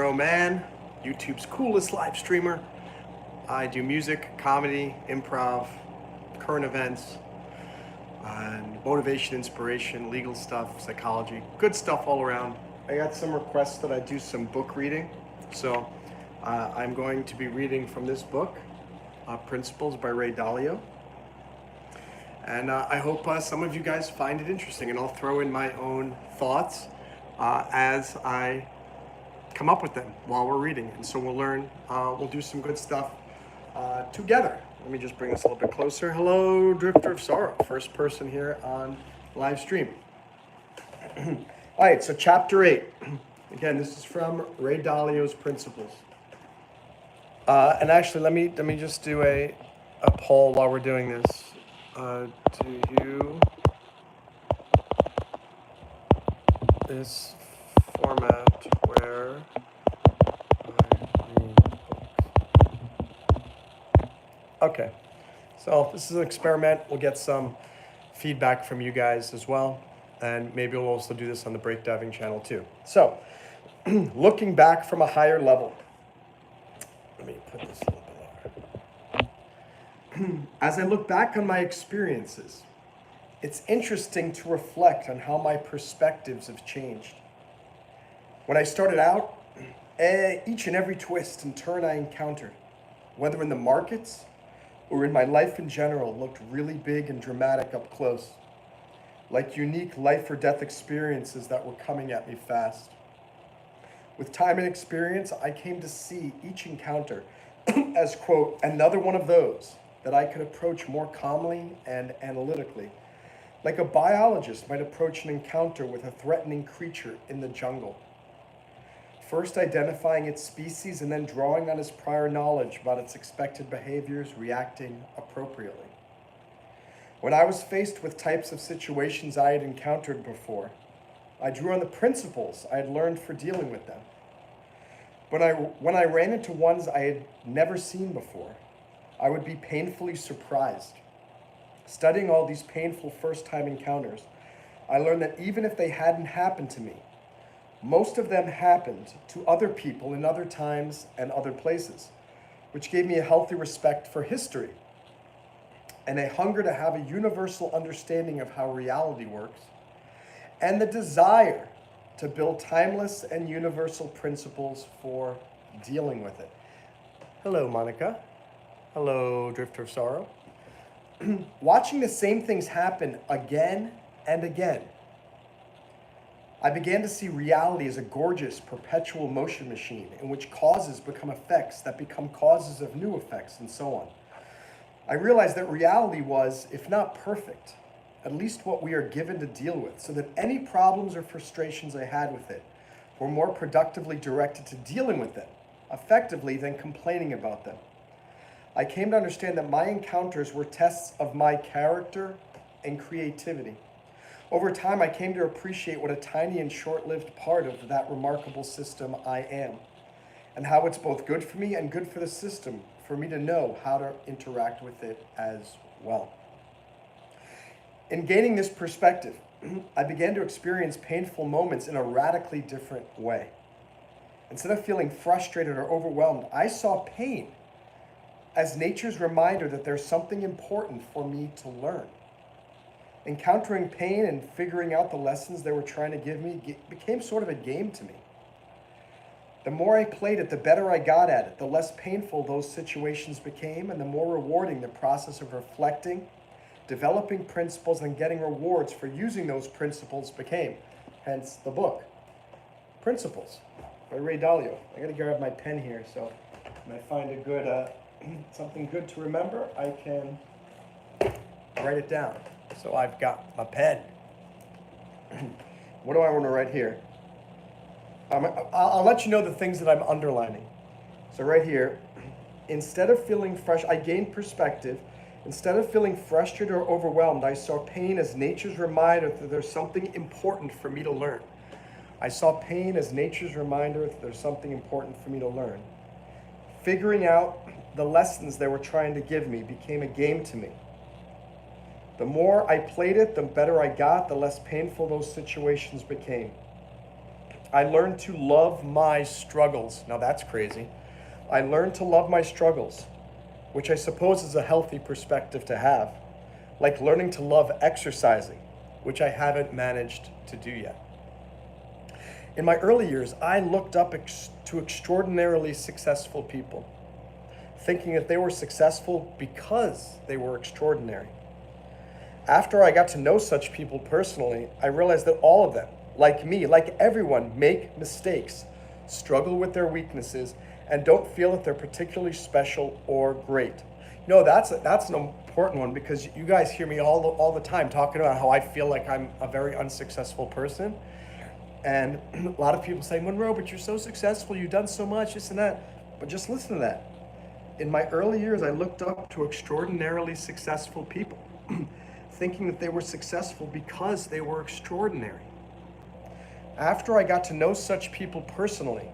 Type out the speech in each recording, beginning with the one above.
Monroe Mann, YouTube's coolest live streamer. I do music, comedy, improv, current events, and motivation, inspiration, legal stuff, psychology, good stuff all around. I got some requests that I do some book reading, so I'm going to be reading from this book, Principles by Dalio. And I hope some of you guys find it interesting, and I'll throw in my own thoughts as I come up with them while we're reading. And so we'll learn, we'll do some good stuff together. Let me just bring this a little bit closer. Hello, Drifter of Sorrow, first person here on live stream. All right, so chapter 8. Again, this is from Ray Dalio's Principles. And actually, let me just do a poll while we're doing this. Do you this format where I read books? Okay, so this is an experiment. We'll get some feedback from you guys as well, and maybe we'll also do this on the breakdiving channel too. So, looking back from a higher level. Let me put this a little bit lower. As I look back on my experiences, it's interesting to reflect on how my perspectives have changed. When I started out, each and every twist and turn I encountered, whether in the markets or in my life in general, looked really big and dramatic up close, like unique life or death experiences that were coming at me fast. With time and experience, I came to see each encounter as, quote, another one of those that I could approach more calmly and analytically, like a biologist might approach an encounter with a threatening creature in the jungle. First identifying its species and then drawing on his prior knowledge about its expected behaviors, reacting appropriately. When I was faced with types of situations I had encountered before, I drew on the principles I had learned for dealing with them. When I ran into ones I had never seen before, I would be painfully surprised. Studying all these painful first-time encounters, I learned that even if they hadn't happened to me, most of them happened to other people in other times and other places, which gave me a healthy respect for history and a hunger to have a universal understanding of how reality works, and the desire to build timeless and universal principles for dealing with it. Hello, Monica. Hello, Drifter of Sorrow. Watching the same things happen again and again, I began to see reality as a gorgeous, perpetual motion machine in which causes become effects that become causes of new effects, and so on. I realized that reality was, if not perfect, at least what we are given to deal with, so that any problems or frustrations I had with it were more productively directed to dealing with them effectively than complaining about them. I came to understand that my encounters were tests of my character and creativity. Over time, I came to appreciate what a tiny and short-lived part of that remarkable system I am, and how it's both good for me and good for the system for me to know how to interact with it as well. In gaining this perspective, I began to experience painful moments in a radically different way. Instead of feeling frustrated or overwhelmed, I saw pain as nature's reminder that there's something important for me to learn. Encountering pain and figuring out the lessons they were trying to give me became sort of a game to me. The more I played it, the better I got at it, the less painful those situations became, and the more rewarding the process of reflecting, developing principles, and getting rewards for using those principles became. Hence the book, Principles by Ray Dalio. I gotta grab my pen here, so when I find a good, something good to remember, I can write it down. So I've got my pen. What do I want to write here? I'll let you know the things that I'm underlining. So right here, instead of feeling fresh, I gained perspective. Instead of feeling frustrated or overwhelmed, I saw pain as nature's reminder that there's something important for me to learn. I saw pain as nature's reminder that there's something important for me to learn. Figuring out the lessons they were trying to give me became a game to me. The more I played it, the better I got, the less painful those situations became. I learned to love my struggles. Now that's crazy. I learned to love my struggles, which I suppose is a healthy perspective to have, like learning to love exercising, which I haven't managed to do yet. In my early years, I looked up to extraordinarily successful people, thinking that they were successful because they were extraordinary. After I got to know such people personally, I realized that all of them, like me, like everyone, make mistakes, struggle with their weaknesses, and don't feel that they're particularly special or great. That's an important one, because you guys hear me all the time talking about how I feel like I'm a very unsuccessful person. And a lot of people say, Monroe, but you're so successful, you've done so much, this and that. But just listen to that. In my early years, I looked up to extraordinarily successful people, thinking that they were successful because they were extraordinary. After I got to know such people personally,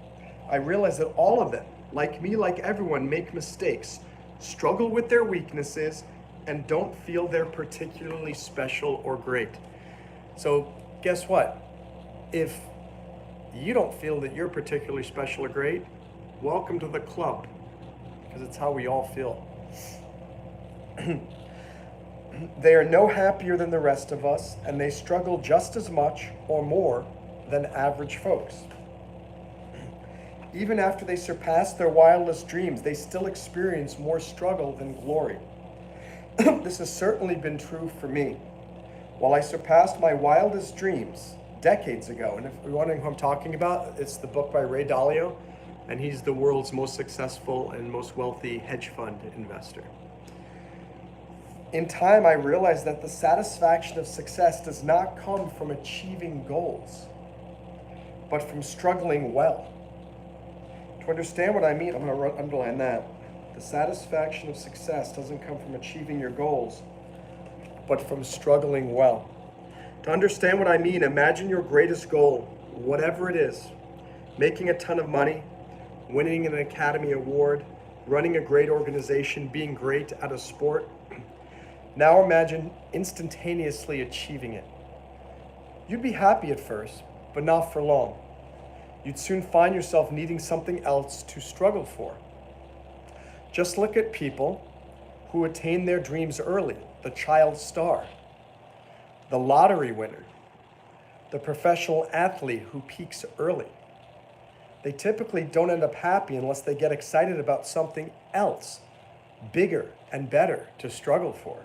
I realized that all of them, like me, like everyone, make mistakes, struggle with their weaknesses, and don't feel they're particularly special or great. So guess what? If you don't feel that you're particularly special or great, welcome to the club, because it's how we all feel. They are no happier than the rest of us, and they struggle just as much or more than average folks. Even after they surpass their wildest dreams, they still experience more struggle than glory. This has certainly been true for me. While I surpassed my wildest dreams decades ago, and if you're wondering who I'm talking about, it's the book by Ray Dalio, and he's the world's most successful and most wealthy hedge fund investor. In time, I realized that the satisfaction of success does not come from achieving goals, but from struggling well. To understand what I mean, I'm going to underline that. The satisfaction of success doesn't come from achieving your goals, but from struggling well. To understand what I mean, imagine your greatest goal, whatever it is: making a ton of money, winning an Academy Award, running a great organization, being great at a sport. Now imagine instantaneously achieving it. You'd be happy at first, but not for long. You'd soon find yourself needing something else to struggle for. Just look at people who attain their dreams early: the child star, the lottery winner, the professional athlete who peaks early. They typically don't end up happy unless they get excited about something else, bigger and better, to struggle for.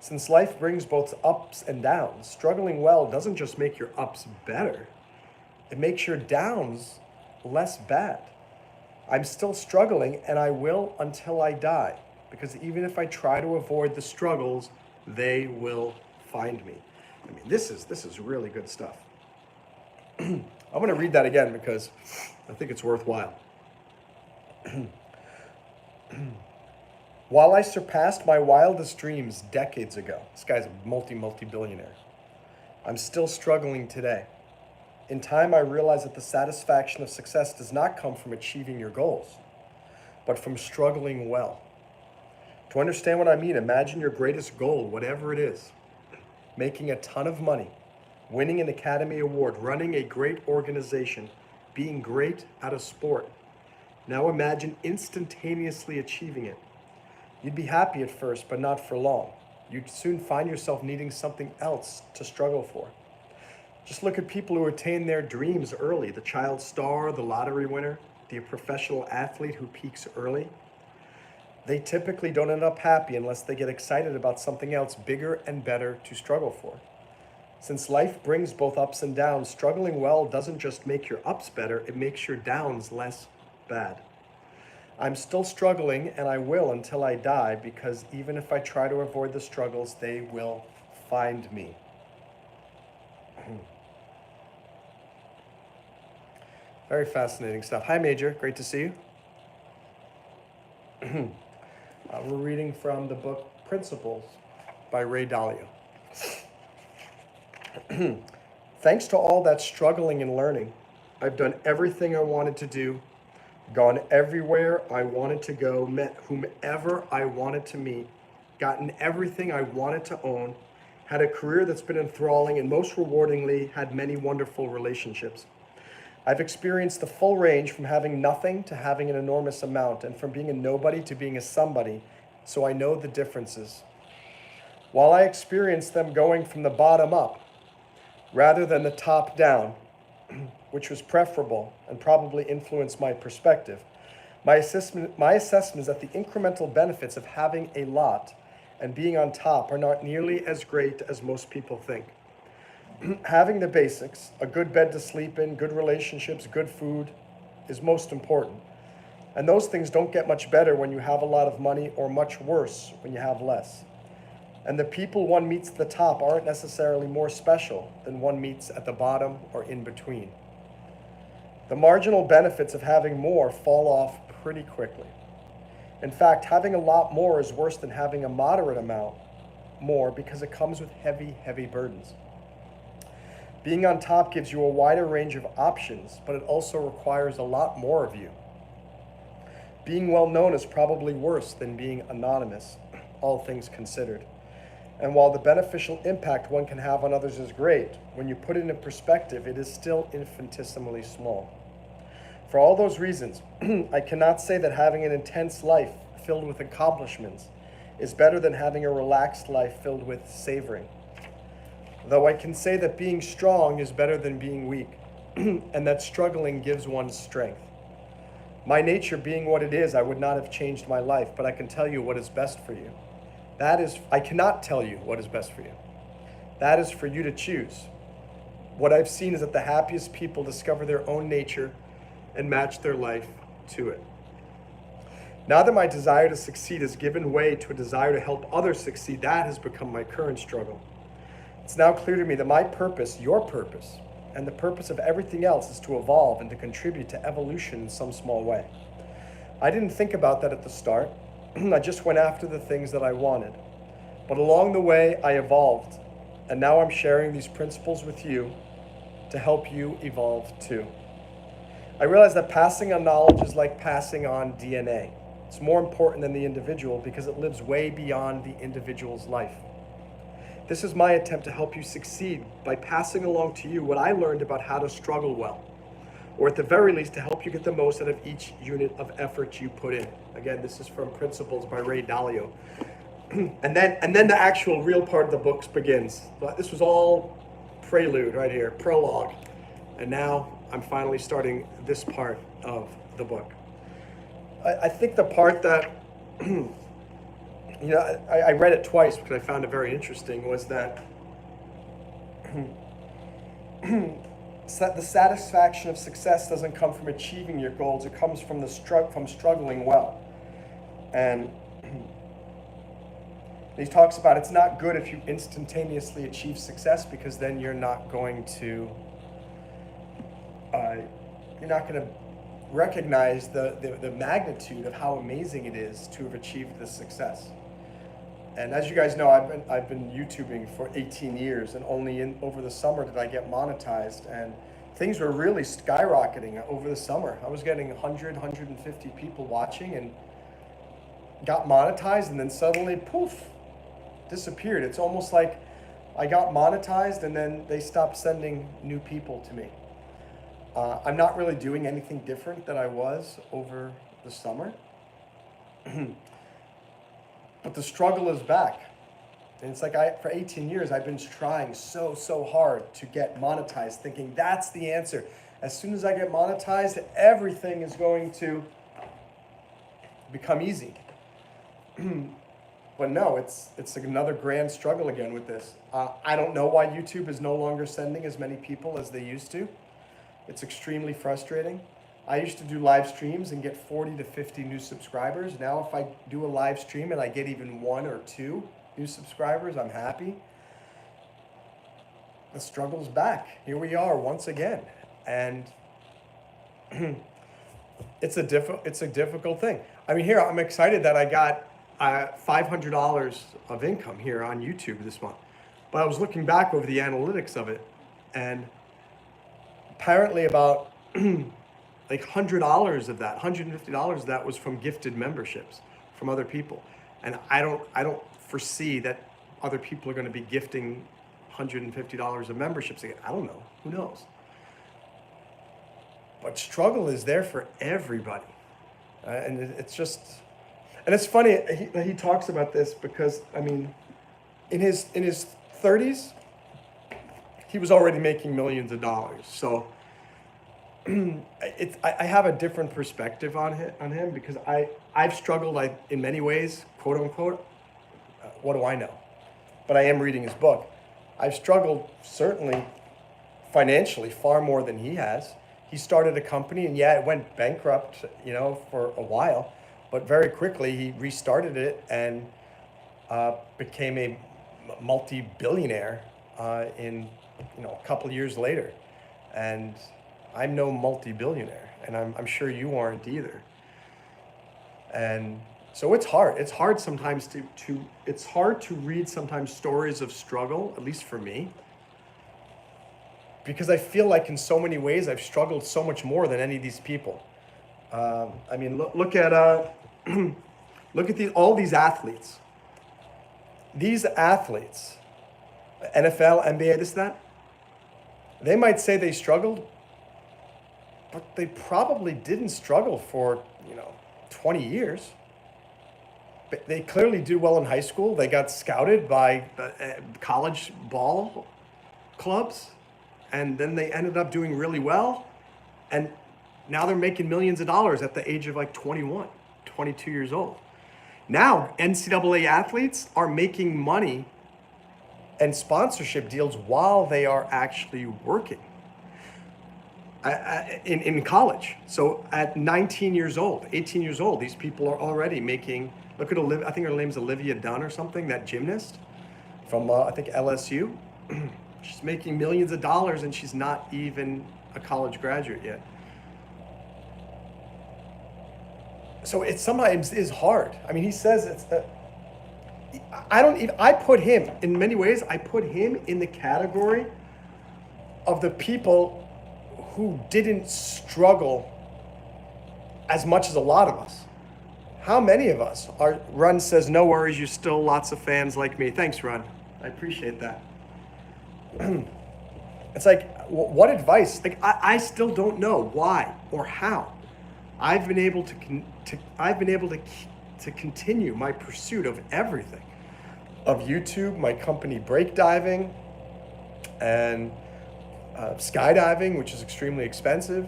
Since life brings both ups and downs, struggling well doesn't just make your ups better, it makes your downs less bad. I'm still struggling, and I will until I die, because even if I try to avoid the struggles, they will find me. I mean, this is really good stuff. I'm going to read that again because I think it's worthwhile. While I surpassed my wildest dreams decades ago, this guy's a multi-billionaire, I'm still struggling today. In time, I realized that the satisfaction of success does not come from achieving your goals, but from struggling well. To understand what I mean, imagine your greatest goal, whatever it is: making a ton of money, winning an Academy Award, running a great organization, being great at a sport. Now imagine instantaneously achieving it. You'd be happy at first, but not for long. You'd soon find yourself needing something else to struggle for. Just look at people who attain their dreams early: the child star, the lottery winner, the professional athlete who peaks early. They typically don't end up happy unless they get excited about something else bigger and better to struggle for. Since life brings both ups and downs, struggling well doesn't just make your ups better, it makes your downs less bad. I'm still struggling, and I will until I die, because even if I try to avoid the struggles, they will find me. Very fascinating stuff. Hi, Major. Great to see you. We're reading from the book Principles by Ray Dalio. Thanks to all that struggling and learning, I've done everything I wanted to do, gone everywhere I wanted to go, met whomever I wanted to meet, gotten everything I wanted to own, had a career that's been enthralling, and most rewardingly, had many wonderful relationships. I've experienced the full range from having nothing to having an enormous amount, and from being a nobody to being a somebody, so I know the differences. While I experienced them going from the bottom up, rather than the top down, which was preferable and probably influenced my perspective, my assessment is that the incremental benefits of having a lot and being on top are not nearly as great as most people think. Having the basics, a good bed to sleep in, good relationships, good food, is most important. And those things don't get much better when you have a lot of money, or much worse when you have less. And the people one meets at the top aren't necessarily more special than one meets at the bottom or in between. The marginal benefits of having more fall off pretty quickly. In fact, having a lot more is worse than having a moderate amount more, because it comes with heavy, heavy burdens. Being on top gives you a wider range of options, but it also requires a lot more of you. Being well known is probably worse than being anonymous, all things considered. And while the beneficial impact one can have on others is great, when you put it in perspective, it is still infinitesimally small. For all those reasons, I cannot say that having an intense life filled with accomplishments is better than having a relaxed life filled with savoring. Though I can say that being strong is better than being weak, and that struggling gives one strength. My nature being what it is, I would not have changed my life, but I can tell you what is best for you. I cannot tell you what is best for you. That is for you to choose. What I've seen is that the happiest people discover their own nature and match their life to it. Now that my desire to succeed has given way to a desire to help others succeed, that has become my current struggle. It's now clear to me that my purpose, your purpose, and the purpose of everything else is to evolve and to contribute to evolution in some small way. I didn't think about that at the start. I just went after the things that I wanted. But along the way, I evolved, and now I'm sharing these principles with you to help you evolve too. I realize that passing on knowledge is like passing on DNA. It's more important than the individual because it lives way beyond the individual's life. This is my attempt to help you succeed by passing along to you what I learned about how to struggle well, or at the very least to help you get the most out of each unit of effort you put in. Again, this is from Principles by Dalio. and then the actual real part of the books begins. But this was all prelude right here, prologue. And now I'm finally starting this part of the book. I think the part that I read it twice because I found it very interesting, was that the satisfaction of success doesn't come from achieving your goals, it comes from from struggling well. And he talks about it's not good if you instantaneously achieve success, because then you're not going to recognize the magnitude of how amazing it is to have achieved this success. And as you guys know, I've been YouTubing for 18 years, and only over the summer did I get monetized, and things were really skyrocketing over the summer. I was getting 100, 150 people watching, and got monetized, and then suddenly, poof, disappeared. It's almost like I got monetized, and then they stopped sending new people to me. I'm not really doing anything different than I was over the summer. But the struggle is back. And it's like for 18 years, I've been trying so hard to get monetized, thinking that's the answer. As soon as I get monetized, everything is going to become easy. But no, it's another grand struggle again with this. I don't know why YouTube is no longer sending as many people as they used to. It's extremely frustrating. I used to do live streams and get 40 to 50 new subscribers. Now if I do a live stream and I get even 1 or 2 new subscribers, I'm happy. The struggle's back. Here we are once again. And it's a difficult thing. I mean, here I'm excited that I got $500 of income here on YouTube this month. But I was looking back over the analytics of it, and apparently about like $100 of that, $150 of that was from gifted memberships from other people. And I don't foresee that other people are going to be gifting $150 of memberships again. I don't know. Who knows? but struggle is there for everybody. And it's just, and it's funny, he talks about this because, I mean, in his 30s, he was already making millions of dollars. So I have a different perspective on him because I've struggled in many ways, quote unquote. What do I know? But I am reading his book. I've struggled certainly financially far more than he has. He started a company and yeah, it went bankrupt, for a while, but very quickly he restarted it and became a multi-billionaire in a couple of years later. And I'm no multi-billionaire, and I'm sure you aren't either. And so it's hard. It's hard sometimes it's hard to read sometimes stories of struggle, at least for me, because I feel like in so many ways I've struggled so much more than any of these people. I mean, look at all these athletes. These athletes, NFL, NBA, this, that, they might say they struggled, but they probably didn't struggle for, 20 years. But they clearly did well in high school. They got scouted by college ball clubs, and then they ended up doing really well. And now they're making millions of dollars at the age of like 21, 22 years old. Now, NCAA athletes are making money and sponsorship deals while they are actually working in college. So at 19 years old, 18 years old, these people are already making, look at Olivia, I think her name's Olivia Dunn or something, that gymnast from, I think, LSU. She's making millions of dollars and she's not even a college graduate yet. So it sometimes is hard. I mean, he says it's, I put him, in many ways, I put him in the category of the people who didn't struggle as much as a lot of us. How many of us are, Run says, no worries, you still lots of fans like me. Thanks, Run. I appreciate that. It's like, what advice? Like, I still don't know why or how I've been able to continue my pursuit of everything, of YouTube, my company Break Diving, and skydiving, which is extremely expensive.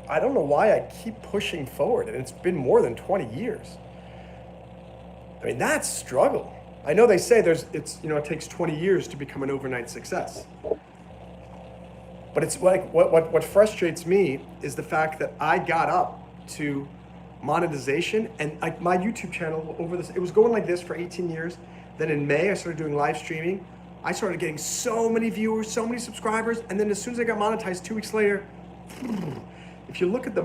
I don't know why I keep pushing forward, and it's been more than 20 years. I mean, that's struggle. I know they say it takes 20 years to become an overnight success. But it's like, what frustrates me is the fact that I got up to monetization, and my YouTube channel it was going like this for 18 years. Then in May, I started doing live streaming. I started getting so many viewers, so many subscribers, and then as soon as I got monetized 2 weeks later, if you look at the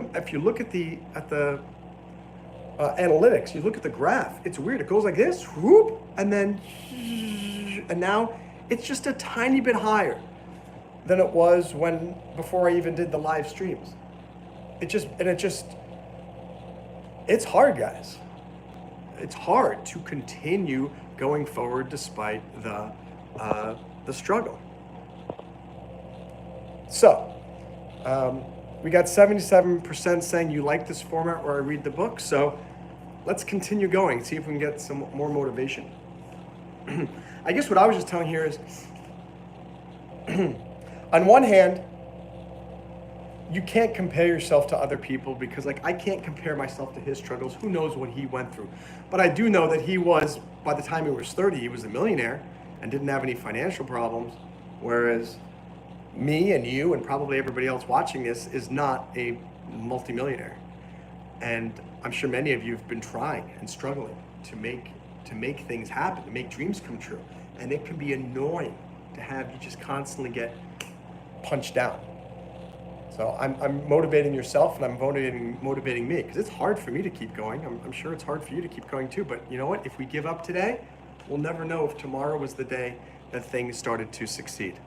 analytics, you look at the graph, it's weird. It goes like this, whoop, and then, and now it's just a tiny bit higher than it was before I even did the live streams. It's hard, guys. It's hard to continue going forward despite the struggle. So, we got 77% saying you like this format where I read the book. So let's continue going, see if we can get some more motivation. I guess what I was just telling here is, on one hand, you can't compare yourself to other people because I can't compare myself to his struggles. Who knows what he went through? But I do know that he was, by the time he was 30, he was a millionaire and didn't have any financial problems, whereas me and you and probably everybody else watching this is not a multimillionaire. And I'm sure many of you have been trying and struggling to make things happen, to make dreams come true. And it can be annoying to have you just constantly get punched down. So I'm motivating yourself, and I'm motivating me, because it's hard for me to keep going. I'm sure it's hard for you to keep going too, but you know what? If we give up today, we'll never know if tomorrow was the day that things started to succeed.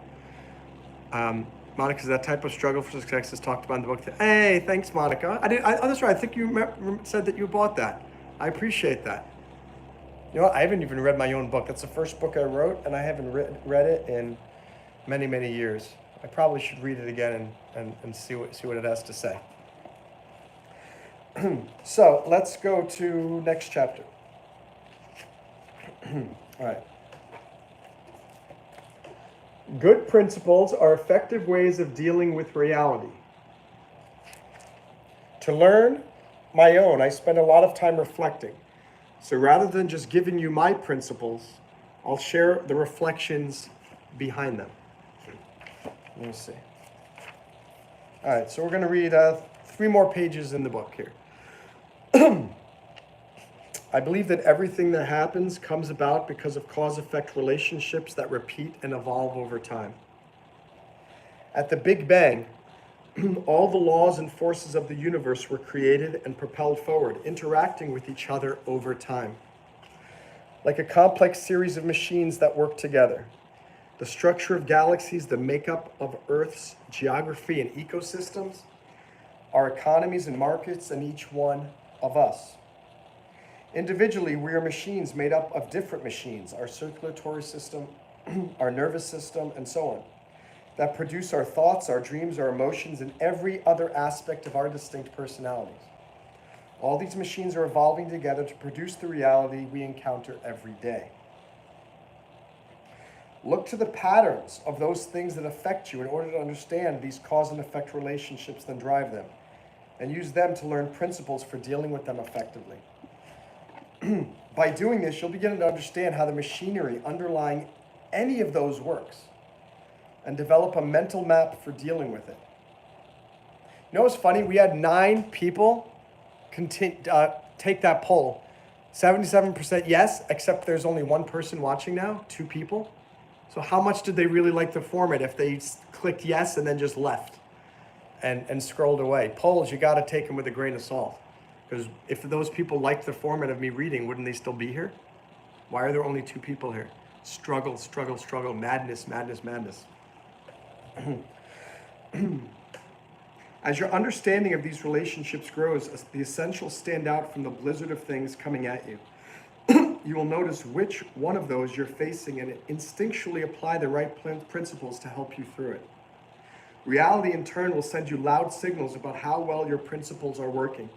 Monica, that type of struggle for success is talked about in the book. Hey, thanks, Monica. That's right. I think you said that you bought that. I appreciate that. You know what? I haven't even read my own book. That's the first book I wrote, and I haven't read it in many, many years. I probably should read it again and see what it has to say. So let's go to next chapter. All right. Good principles are effective ways of dealing with reality. To learn my own, I spend a lot of time reflecting. So rather than just giving you my principles, I'll share the reflections behind them. Let me see. All right, so we're going to read 3 more pages in the book here. I believe that everything that happens comes about because of cause-effect relationships that repeat and evolve over time. At the Big Bang, all the laws and forces of the universe were created and propelled forward, interacting with each other over time. Like a complex series of machines that work together. The structure of galaxies, the makeup of Earth's geography and ecosystems, our economies and markets, and each one of us. Individually, we are machines made up of different machines, our circulatory system, our nervous system, and so on, that produce our thoughts, our dreams, our emotions, and every other aspect of our distinct personalities. All these machines are evolving together to produce the reality we encounter every day. Look to the patterns of those things that affect you in order to understand these cause and effect relationships that drive them, and use them to learn principles for dealing with them effectively. By doing this, you'll begin to understand how the machinery underlying any of those works, and develop a mental map for dealing with it. You know what's funny? We had 9 people take that poll. 77% yes, except there's only 1 person watching now, 2 people. So how much did they really like the format if they clicked yes and then just left and scrolled away? Polls, you got to take them with a grain of salt. Because if those people liked the format of me reading, wouldn't they still be here? Why are there only 2 people here? Struggle, struggle, struggle, madness, madness, madness. As your understanding of these relationships grows, the essentials stand out from the blizzard of things coming at you. You will notice which one of those you're facing and instinctually apply the right principles to help you through it. Reality, in turn, will send you loud signals about how well your principles are working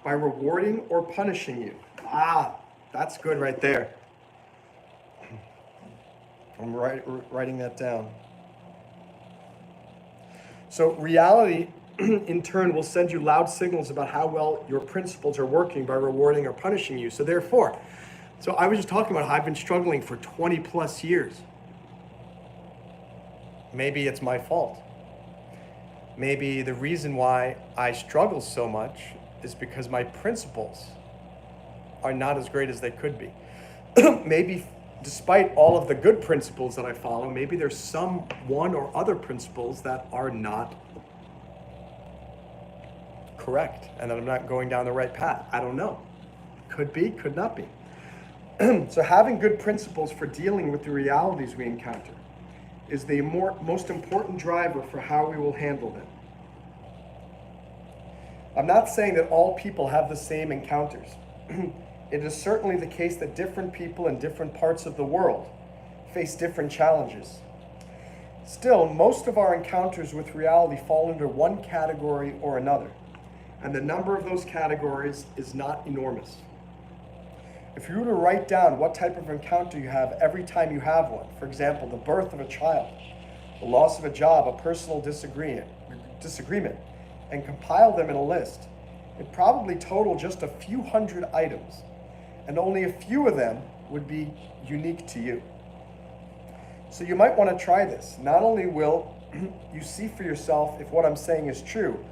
by rewarding or punishing you. Ah, that's good right there. I'm writing that down. So reality, in turn, will send you loud signals about how well your principles are working by rewarding or punishing you. So therefore, I was just talking about how I've been struggling for 20 plus years. Maybe it's my fault. Maybe the reason why I struggle so much is because my principles are not as great as they could be. Maybe despite all of the good principles that I follow, maybe there's some one or other principles that are not correct and that I'm not going down the right path. I don't know. Could be, could not be. So having good principles for dealing with the realities we encounter is the most important driver for how we will handle them. I'm not saying that all people have the same encounters. It is certainly the case that different people in different parts of the world face different challenges. Still, most of our encounters with reality fall under one category or another, and the number of those categories is not enormous. If you were to write down what type of encounter you have every time you have one, for example, the birth of a child, the loss of a job, a personal disagreement, and compile them in a list, it probably total just a few hundred items, and only a few of them would be unique to you. So you might want to try this. Not only will you see for yourself if what I'm saying is true,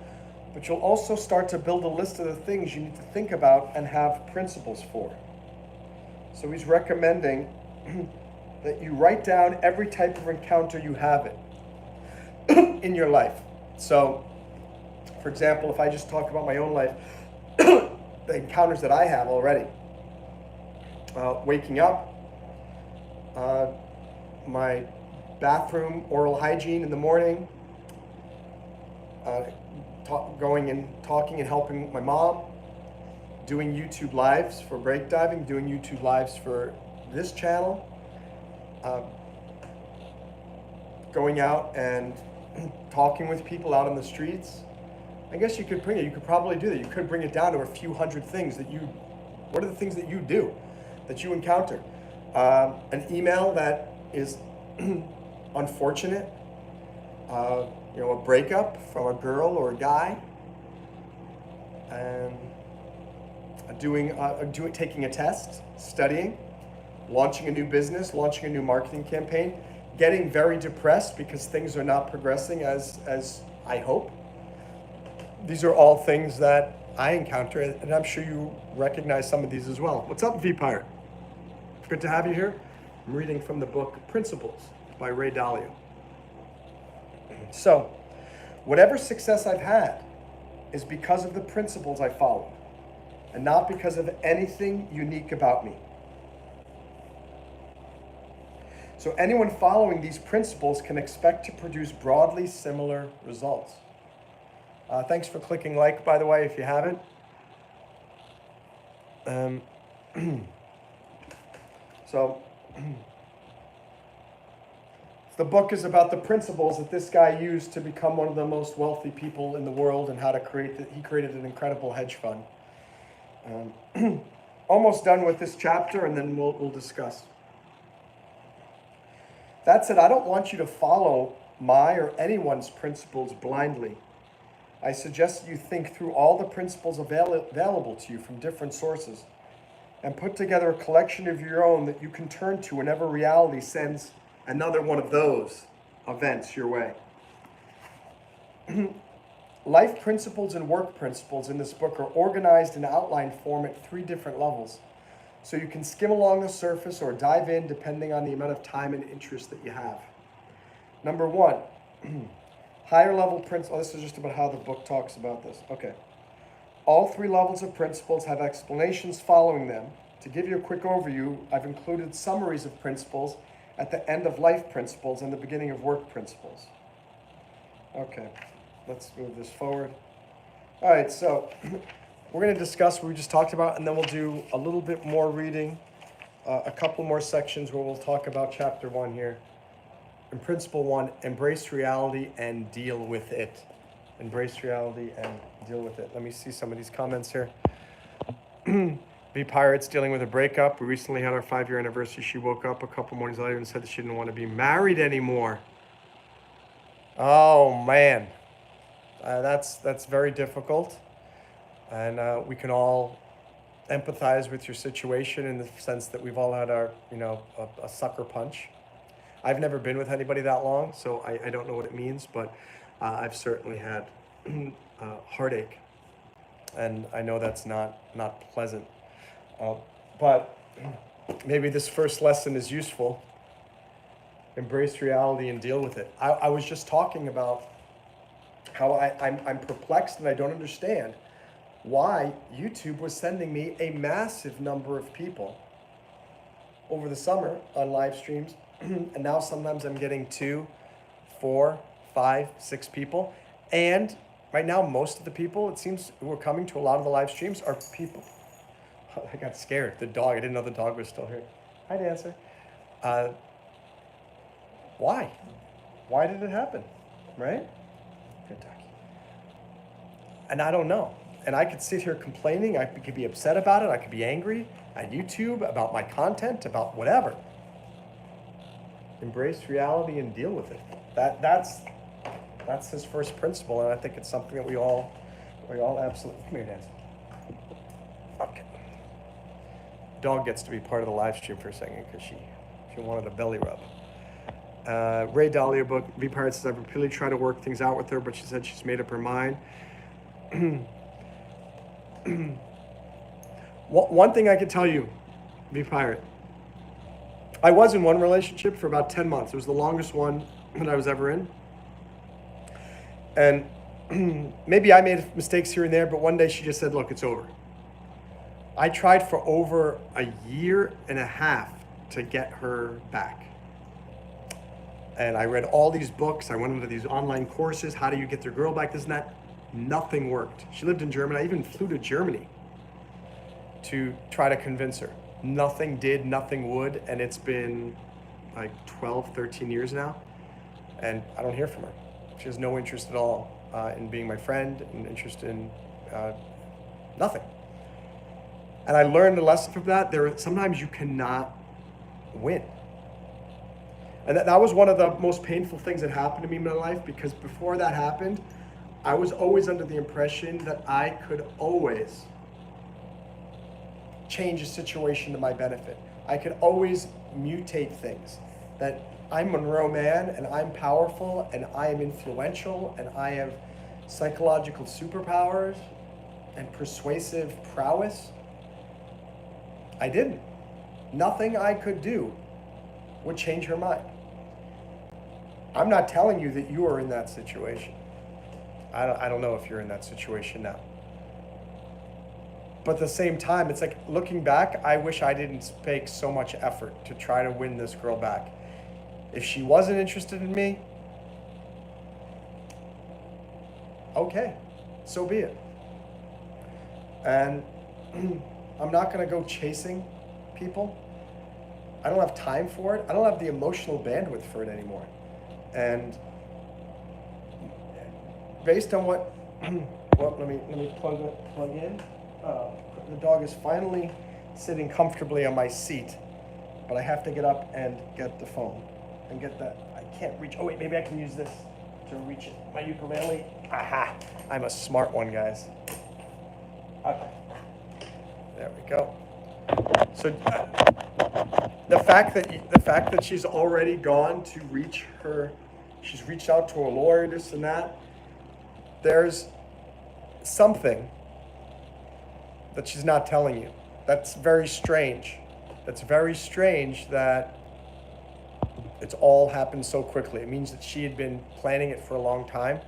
but you'll also start to build a list of the things you need to think about and have principles for. So he's recommending that you write down every type of encounter you have in your life. So, for example, if I just talk about my own life, the encounters that I have already. Waking up, my bathroom oral hygiene in the morning, going and talking and helping my mom, doing YouTube lives for break diving, doing YouTube lives for this channel, going out and talking with people out on the streets, I guess you could probably do that. You could bring it down to a few hundred things what are the things that you do, that you encounter? An email that is unfortunate, a breakup from a girl or a guy, and taking a test, studying, launching a new business, launching a new marketing campaign, getting very depressed because things are not progressing as I hope. These are all things that I encounter, and I'm sure you recognize some of these as well. What's up, V-Pirate? Good to have you here. I'm reading from the book Principles by Ray Dalio. So, whatever success I've had is because of the principles I follow, and not because of anything unique about me. So anyone following these principles can expect to produce broadly similar results. Thanks for clicking like, by the way, if you haven't. So the book is about the principles that this guy used to become one of the most wealthy people in the world, and how to he created an incredible hedge fund. Almost done with this chapter, and then we'll discuss. That said, I don't want you to follow my or anyone's principles blindly. I suggest you think through all the principles available to you from different sources, and put together a collection of your own that you can turn to whenever reality sends another one of those events your way. Life principles and work principles in this book are organized in outline form at 3 different levels, so you can skim along the surface or dive in depending on the amount of time and interest that you have. Number 1, higher level principles. This is just about how the book talks about this. Okay. All 3 levels of principles have explanations following them. To give you a quick overview, I've included summaries of principles at the end of life principles and the beginning of work principles. Okay, let's move this forward. All right, so we're going to discuss what we just talked about, and then we'll do a little bit more reading, a couple more sections where we'll talk about chapter 1 here. In principle 1, embrace reality and deal with it. Embrace reality and deal with it. Let me see some of these comments here. V-Pirate's dealing with a breakup. We recently had our 5-year anniversary. She woke up a couple mornings later and said that she didn't want to be married anymore. Oh, man. That's very difficult. And we can all empathize with your situation in the sense that we've all had our, a sucker punch. I've never been with anybody that long, so I don't know what it means, but I've certainly had heartache, and I know that's not pleasant. But maybe this first lesson is useful. Embrace reality and deal with it. I was just talking about how I'm perplexed, and I don't understand why YouTube was sending me a massive number of people over the summer on live streams, and now sometimes I'm getting 2, 4, 5, 6 people. And right now, most of the people, it seems, who are coming to a lot of the live streams are people. I got scared. The dog, I didn't know the dog was still here. Hi, Dancer. Why? Why did it happen? Right? Good doggy. And I don't know. And I could sit here complaining. I could be upset about it. I could be angry at YouTube, about my content, about whatever. Embrace reality and deal with it. That's his first principle, and I think it's something that we all absolutely. Come here, Nancy. Okay. Dog gets to be part of the live stream for a second because she wanted a belly rub. Ray Dalio book. V-Pirate says I've repeatedly tried to work things out with her, but she said she's made up her mind. One thing I can tell you, V-Pirate. I was in one relationship for about 10 months. It was the longest one that I was ever in. And maybe I made mistakes here and there, but one day she just said, look, it's over. I tried for over a year and a half to get her back. And I read all these books. I went into these online courses. How do you get your girl back? This and that. Nothing worked. She lived in Germany. I even flew to Germany to try to convince her. Nothing did, nothing would, and it's been like 12, 13 years now, and I don't hear from her. She has no interest at all in being my friend, and interest in nothing. And I learned a lesson from that. Sometimes you cannot win. And that was one of the most painful things that happened to me in my life, because before that happened, I was always under the impression that I could always change a situation to my benefit. I could always mutate things. That I'm Monroe Mann, and I'm powerful, and I am influential, and I have psychological superpowers and persuasive prowess. I didn't. Nothing I could do would change her mind. I'm not telling you that you are in that situation. I don't know if you're in that situation now. But at the same time, it's like, looking back, I wish I didn't make so much effort to try to win this girl back. If she wasn't interested in me, okay, so be it. And I'm not gonna go chasing people. I don't have time for it. I don't have the emotional bandwidth for it anymore. And based on what, well, let me plug in. The dog is finally sitting comfortably on my seat, but I have to get up and get the phone and get that. I can't reach. Oh wait, maybe I can use this to reach it. My ukulele. Aha! I'm a smart one, guys. Okay. There we go. So the fact that she's already gone to reach her, she's reached out to a lawyer, this and that. There's something that she's not telling you. That's very strange. That's very strange that it's all happened so quickly. It means that she had been planning it for a long time.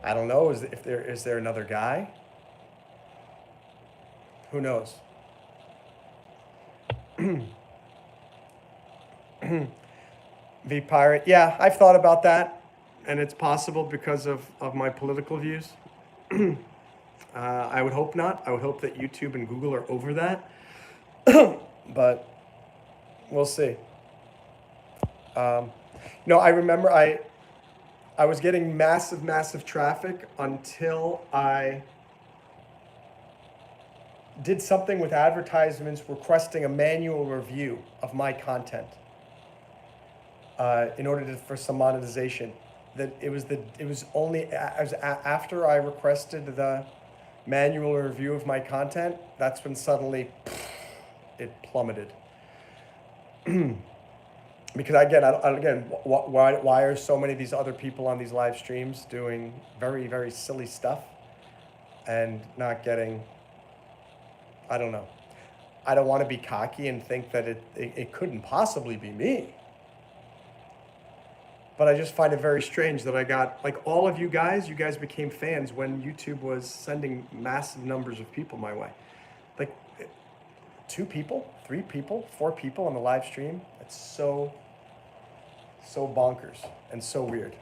I don't know, is there another guy? Who knows? V Pirate, yeah, I've thought about that, and it's possible because of my political views. I would hope not. I would hope that YouTube and Google are over that, but we'll see. I remember I was getting massive traffic until I did something with advertisements requesting a manual review of my content in order for some monetization. That it was only after I requested the manual review of my content, that's when suddenly it plummeted. Because again, why are so many of these other people on these live streams doing very silly stuff and not getting? I don't know. I don't want to be cocky and think that it couldn't possibly be me. But I just find it very strange that I got, like, all of you guys became fans when YouTube was sending massive numbers of people my way. Like 2 people, 3 people, 4 people on the live stream. It's so bonkers and so weird.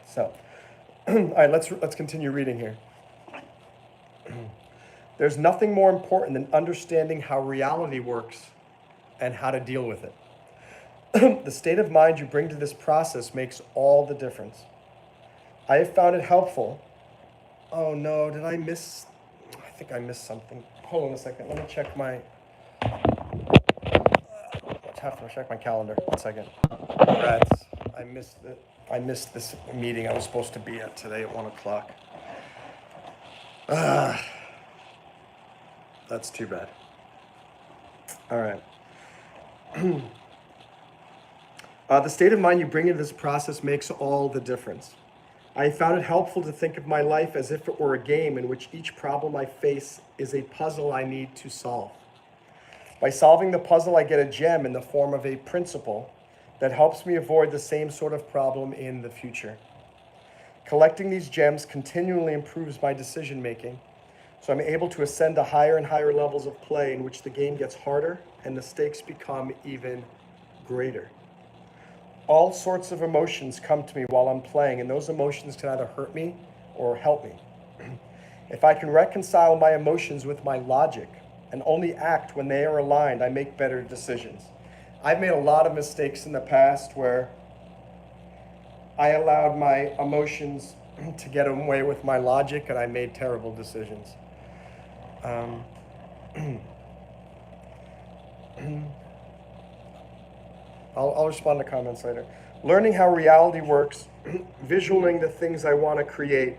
So, all right, let's continue reading here. There's nothing more important than understanding how reality works and how to deal with it. The state of mind you bring to this process makes all the difference. I have found it helpful. Oh no, did I miss? I think I missed something. Hold on a second. Let me check my. I have to check my calendar. 1 second. Rats. I missed this meeting I was supposed to be at today at 1 o'clock. That's too bad. All right. The state of mind you bring into this process makes all the difference. I found it helpful to think of my life as if it were a game in which each problem I face is a puzzle I need to solve. By solving the puzzle, I get a gem in the form of a principle that helps me avoid the same sort of problem in the future. Collecting these gems continually improves my decision making, so I'm able to ascend to higher and higher levels of play in which the game gets harder and the stakes become even greater. All sorts of emotions come to me while I'm playing, and those emotions can either hurt me or help me. If I can reconcile my emotions with my logic and only act when they are aligned, I make better decisions. I've made a lot of mistakes in the past where I allowed my emotions to get away with my logic, and I made terrible decisions. Um, I'll respond to comments later. Learning how reality works, visualizing the things I want to create,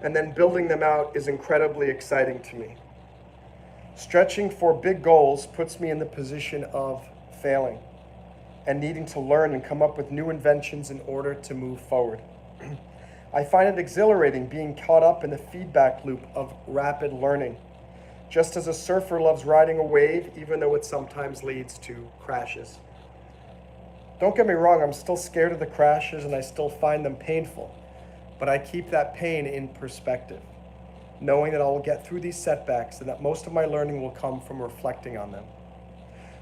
and then building them out is incredibly exciting to me. Stretching for big goals puts me in the position of failing and needing to learn and come up with new inventions in order to move forward. I find it exhilarating being caught up in the feedback loop of rapid learning, just as a surfer loves riding a wave, even though it sometimes leads to crashes. Don't get me wrong, I'm still scared of the crashes and I still find them painful, but I keep that pain in perspective, knowing that I'll get through these setbacks and that most of my learning will come from reflecting on them.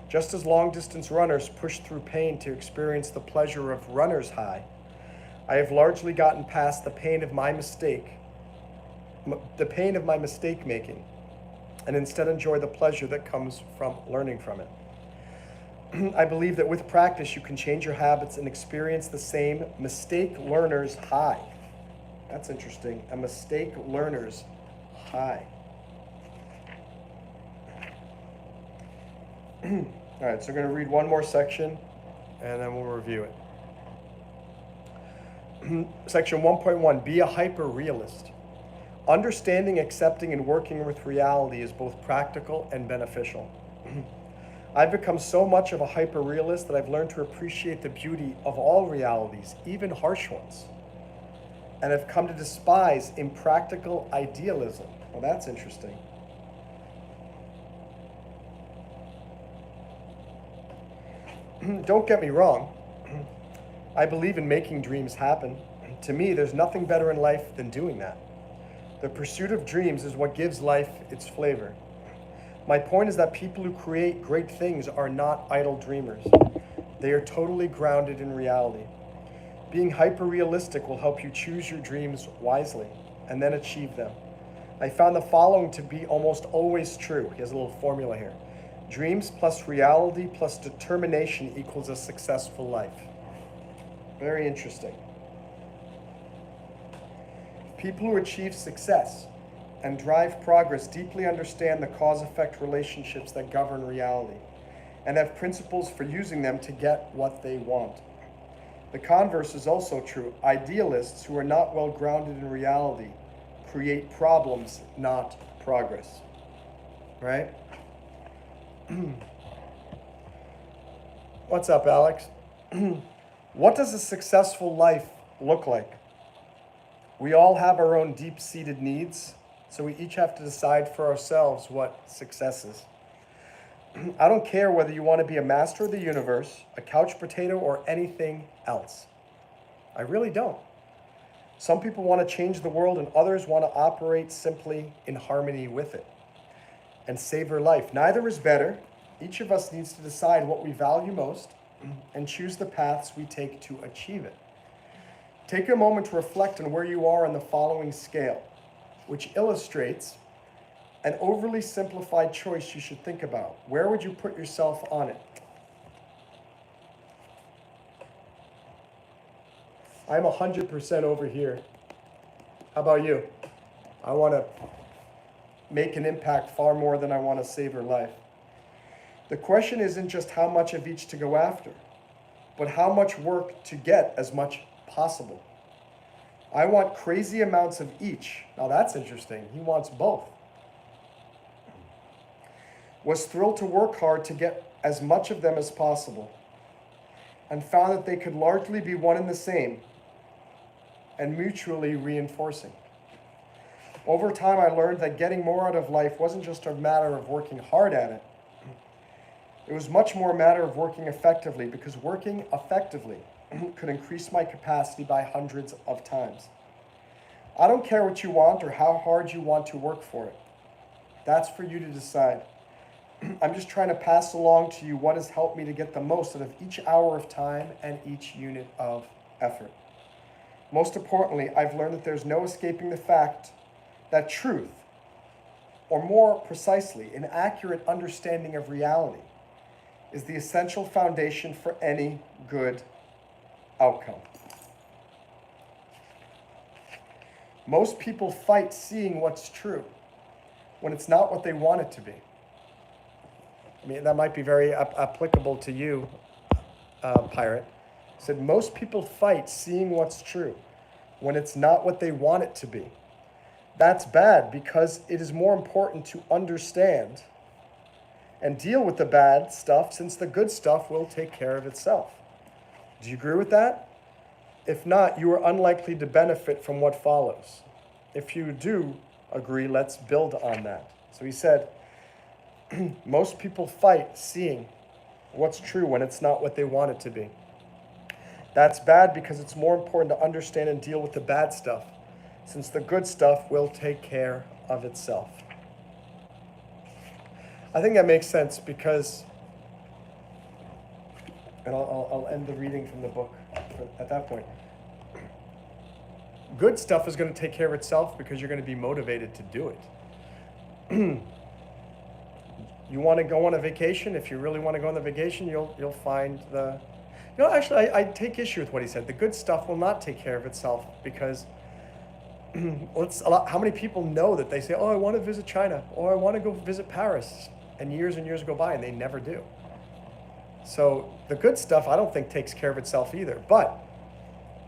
Just as long-distance runners push through pain to experience the pleasure of runner's high, I have largely gotten past the pain of my mistake making, and instead enjoy the pleasure that comes from learning from it. I believe that with practice, you can change your habits and experience the same mistake learner's high. That's interesting, a mistake learner's high. All right, so I'm going to read one more section, and then we'll review it. Section 1.1, be a hyper-realist. Understanding, accepting, and working with reality is both practical and beneficial. I've become so much of a hyper-realist that I've learned to appreciate the beauty of all realities, even harsh ones, and have come to despise impractical idealism. Well, that's interesting. Don't get me wrong. I believe in making dreams happen. To me, there's nothing better in life than doing that. The pursuit of dreams is what gives life its flavor. My point is that people who create great things are not idle dreamers. They are totally grounded in reality. Being hyper-realistic will help you choose your dreams wisely and then achieve them. I found the following to be almost always true. He has a little formula here. Dreams plus reality plus determination equals a successful life. Very interesting. People who achieve success and drive progress deeply understand the cause-effect relationships that govern reality and have principles for using them to get what they want. The converse is also true. Idealists who are not well grounded in reality create problems, not progress. Right? What's up, Alex? What does a successful life look like? We all have our own deep-seated needs, so we each have to decide for ourselves what success is. I don't care whether you want to be a master of the universe, a couch potato, or anything else. I really don't. Some people want to change the world and others want to operate simply in harmony with it and savor life. Neither is better. Each of us needs to decide what we value most and choose the paths we take to achieve it. Take a moment to reflect on where you are on the following scale, which illustrates an overly simplified choice you should think about. Where would you put yourself on it? I'm 100% over here. How about you? I want to make an impact far more than I want to savor life. The question isn't just how much of each to go after, but how much work to get as much possible. I want crazy amounts of each. Now that's interesting. He wants both. Was thrilled to work hard to get as much of them as possible and found that they could largely be one and the same and mutually reinforcing. Over time, I learned that getting more out of life wasn't just a matter of working hard at it. It was much more a matter of working effectively, because working effectively could increase my capacity by hundreds of times. I don't care what you want or how hard you want to work for it. That's for you to decide. I'm just trying to pass along to you what has helped me to get the most out of each hour of time and each unit of effort. Most importantly, I've learned that there's no escaping the fact that truth, or more precisely, an accurate understanding of reality, is the essential foundation for any good outcome. Most people fight seeing what's true when it's not what they want it to be. I mean, that might be very applicable to you, Pirate. He said, most people fight seeing what's true when it's not what they want it to be. That's bad because it is more important to understand and deal with the bad stuff since the good stuff will take care of itself. Do you agree with that? If not, you are unlikely to benefit from what follows. If you do agree, let's build on that. So he said, most people fight seeing what's true when it's not what they want it to be. That's bad because it's more important to understand and deal with the bad stuff, since the good stuff will take care of itself. I think that makes sense because, and I'll end the reading from the book at that point. Good stuff is going to take care of itself because you're going to be motivated to do it. You want to go on a vacation? If you really want to go on the vacation, you'll find the... actually, I take issue with what he said. The good stuff will not take care of itself because how many people know that they say, oh, I want to visit China, or I want to go visit Paris, and years go by and they never do. So the good stuff I don't think takes care of itself either. But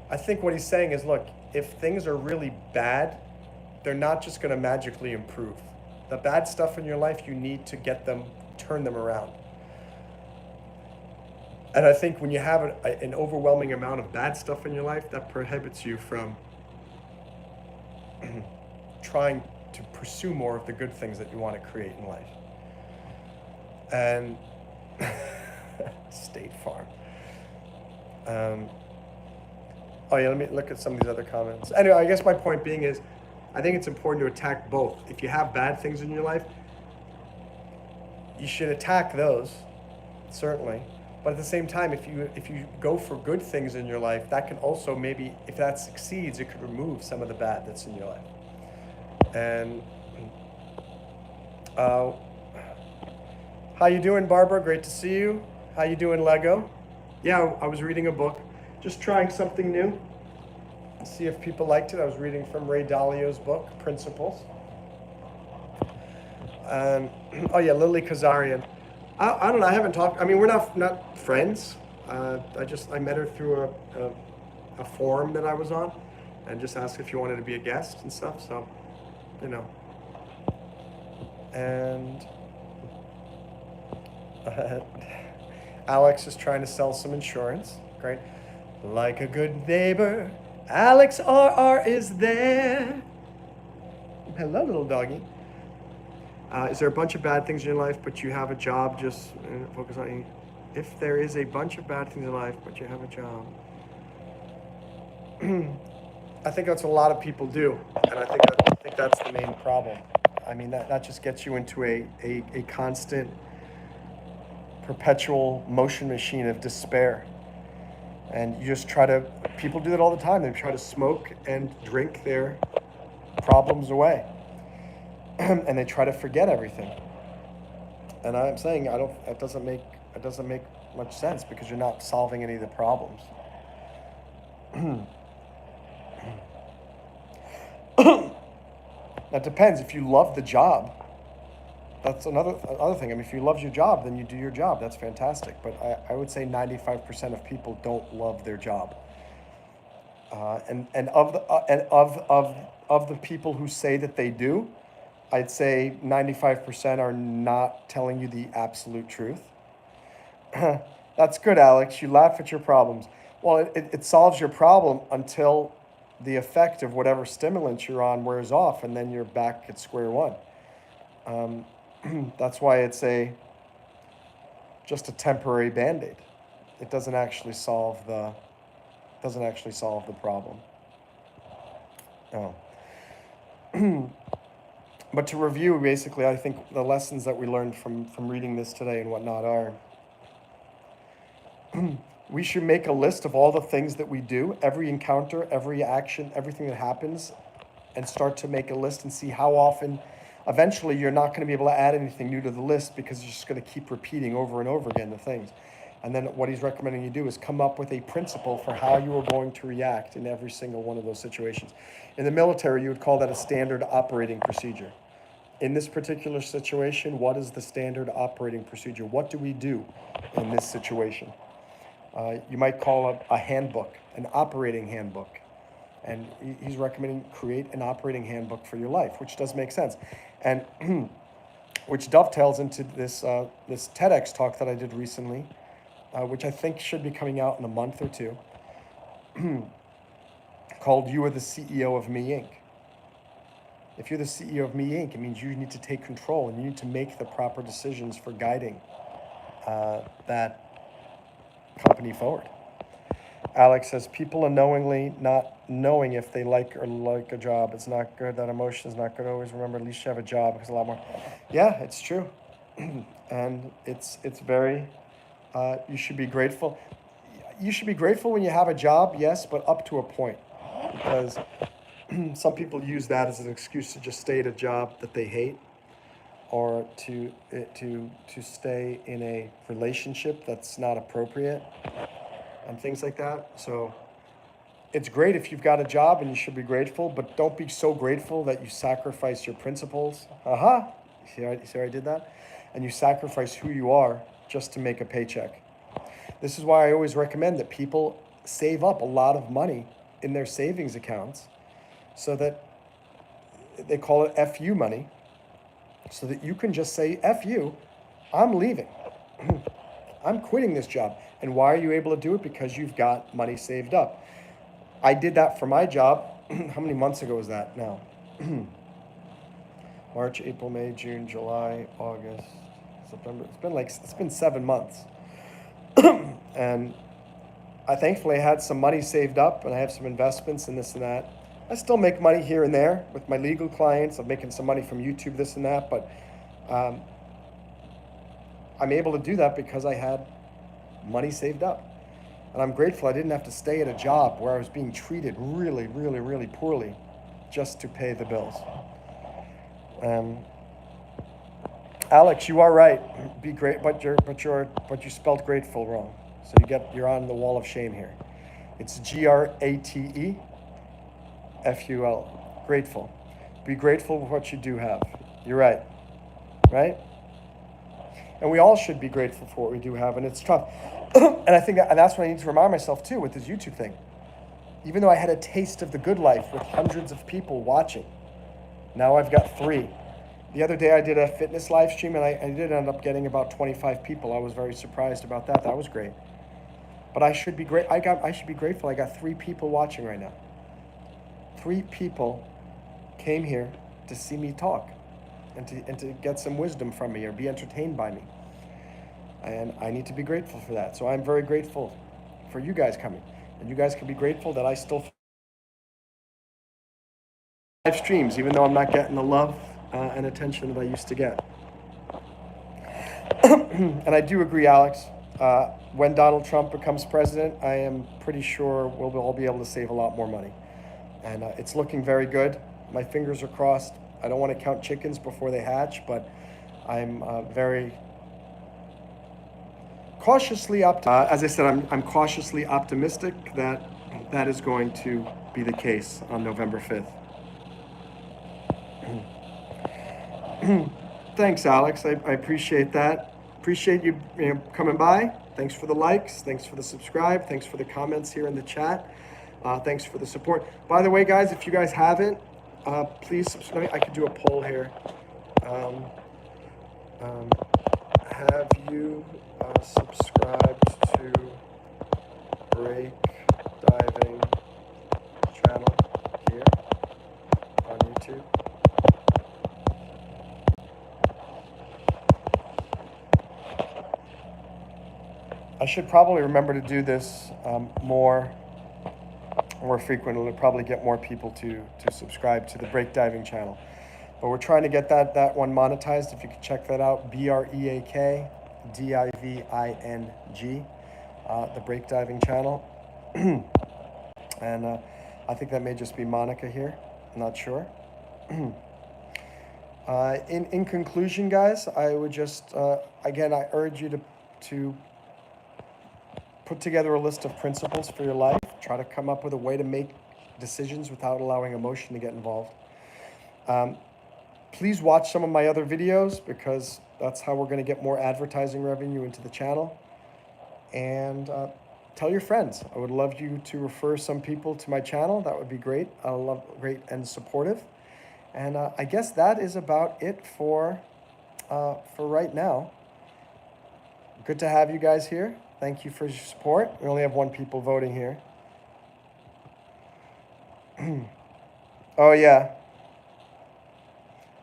I think what he's saying is, look, if things are really bad, they're not just going to magically improve. The bad stuff in your life, you need to turn them around. And I think when you have an overwhelming amount of bad stuff in your life, that prohibits you from trying to pursue more of the good things that you want to create in life. And State Farm. Let me look at some of these other comments. Anyway, I guess my point being is, I think it's important to attack both. If you have bad things in your life, you should attack those, certainly. But at the same time, if you go for good things in your life, that can also maybe, if that succeeds, it could remove some of the bad that's in your life. And how you doing, Barbara? Great to see you. How you doing, Lego? Yeah, I was reading a book, just trying something new. See if people liked it. I was reading from Ray Dalio's book, Principles. Lily Kazarian. I don't know. I haven't talked. I mean, we're not friends. I met her through a forum that I was on, and just asked if you wanted to be a guest and stuff. So, and Alex is trying to sell some insurance. Great. Like a good neighbor, Alex RR is there. Hello, little doggy. Is there a bunch of bad things in your life, but you have a job? Just focus on it. If there is a bunch of bad things in your life, but you have a job. I think that's what a lot of people do, and I think that's the main problem. I mean, that just gets you into a constant, perpetual motion machine of despair. And you just people do that all the time. They try to smoke and drink their problems away. And they try to forget everything. And I'm saying it doesn't make much sense because you're not solving any of the problems. That depends. If you love the job, that's another thing. I mean, if you love your job, then you do your job. That's fantastic. But I would say 95% of people don't love their job. And of the people who say that they do, I'd say 95% are not telling you the absolute truth. That's good, Alex. You laugh at your problems. Well, it solves your problem until the effect of whatever stimulant you're on wears off, and then you're back at square one. That's why it's just a temporary Band-Aid. It doesn't actually solve the problem. But to review, basically, I think the lessons that we learned from reading this today and whatnot are, we should make a list of all the things that we do, every encounter, every action, everything that happens, and start to make a list and see how often. Eventually, you're not going to be able to add anything new to the list because you're just going to keep repeating over and over again the things. And then what he's recommending you do is come up with a principle for how you are going to react in every single one of those situations. In the military, you would call that a standard operating procedure. In this particular situation, what is the standard operating procedure? What do we do in this situation? You might call it a handbook, an operating handbook. And he's recommending create an operating handbook for your life, which does make sense. And which dovetails into this TEDx talk that I did recently, which I think should be coming out in a month or two, called You Are the CEO of Me, Inc. If you're the CEO of Me, Inc., it means you need to take control and you need to make the proper decisions for guiding that company forward. Alex says, people unknowingly not knowing if they like a job. It's not good. That emotion is not good. Always remember, at least you have a job, because a lot more. Yeah, it's true. And it's very, you should be grateful. You should be grateful when you have a job, yes, but up to a point. Because some people use that as an excuse to just stay at a job that they hate, or to stay in a relationship that's not appropriate, and things like that. So it's great if you've got a job, and you should be grateful, but don't be so grateful that you sacrifice your principles. See how I did that? And you sacrifice who you are just to make a paycheck. This is why I always recommend that people save up a lot of money in their savings accounts, so that they call it FU money, so that you can just say, F you, I'm leaving. I'm quitting this job. And why are you able to do it? Because you've got money saved up. I did that for my job. How many months ago was that now? March, April, May, June, July, August, September. It's been 7 months. And I thankfully had some money saved up, and I have some investments and this and that. I still make money here and there with my legal clients. I'm making some money from YouTube, this and that, but I'm able to do that because I had money saved up. And I'm grateful I didn't have to stay at a job where I was being treated really, really, really poorly just to pay the bills. Alex, you are right. Be great, but you spelled grateful wrong. So you're on the wall of shame here. It's GRATEFUL. Grateful. Be grateful for what you do have. You're right. Right? And we all should be grateful for what we do have, and it's tough. And I think that's what I need to remind myself too with this YouTube thing. Even though I had a taste of the good life with hundreds of people watching, now I've got 3. The other day I did a fitness live stream, and I did end up getting about 25 people. I was very surprised about that. That was great. But I should be grateful. I got 3 people watching right now. 3 people came here to see me talk and to get some wisdom from me or be entertained by me. And I need to be grateful for that. So I'm very grateful for you guys coming. And you guys can be grateful that I still live streams, even though I'm not getting the love and attention that I used to get. And I do agree, Alex. When Donald Trump becomes president, I am pretty sure we'll all be able to save a lot more money. And it's looking very good. My fingers are crossed. I don't want to count chickens before they hatch, but I'm very cautiously optimistic. As I said, I'm cautiously optimistic that is going to be the case on November 5th. Thanks, Alex. I appreciate that. Appreciate you coming by. Thanks for the likes. Thanks for the subscribe. Thanks for the comments here in the chat. Thanks for the support. By the way, guys, if you guys haven't, please subscribe. I could do a poll here. Have you subscribed to Break Diving channel here on YouTube? I should probably remember to do this more frequently. It'll probably get more people to subscribe to the Break Diving channel. But we're trying to get that one monetized. If you could check that out, BreakDiving, the Break Diving channel. And I think that may just be Monica here. I'm not sure. In conclusion, guys, I would just, again, I urge you to put together a list of principles for your life. Try to come up with a way to make decisions without allowing emotion to get involved. Please watch some of my other videos because that's how we're going to get more advertising revenue into the channel. And tell your friends. I would love you to refer some people to my channel. That would be great. I love great and supportive. And I guess that is about it for right now. Good to have you guys here. Thank you for your support. We only have 1 people voting here. Oh, yeah.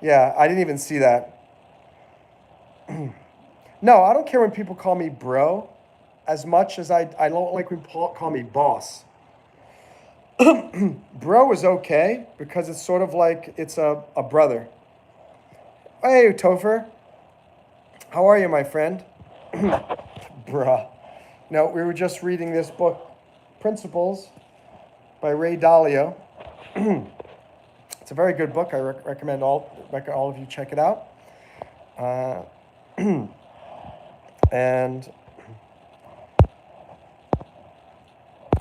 Yeah, I didn't even see that. No, I don't care when people call me bro as much as I don't like when people call me boss. Bro is okay because it's sort of like it's a brother. Hey, Topher. How are you, my friend? Bruh. No, we were just reading this book, Principles, by Dalio. It's a very good book. I recommend all of you check it out. And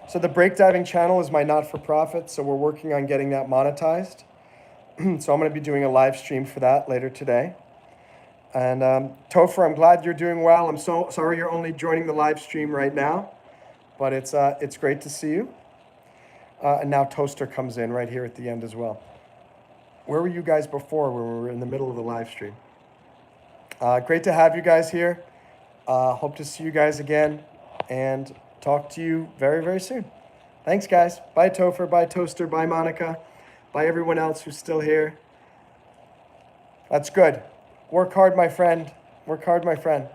so the Breakdiving channel is my not-for-profit, so we're working on getting that monetized. So I'm going to be doing a live stream for that later today. And Topher, I'm glad you're doing well. I'm so sorry you're only joining the live stream right now, but it's great to see you. And now Toaster comes in right here at the end as well. Where were you guys before when we were in the middle of the live stream? Great to have you guys here. Hope to see you guys again and talk to you very, very soon. Thanks, guys. Bye, Topher. Bye, Toaster. Bye, Monica. Bye, everyone else who's still here. That's good. Work hard, my friend. Work hard, my friend.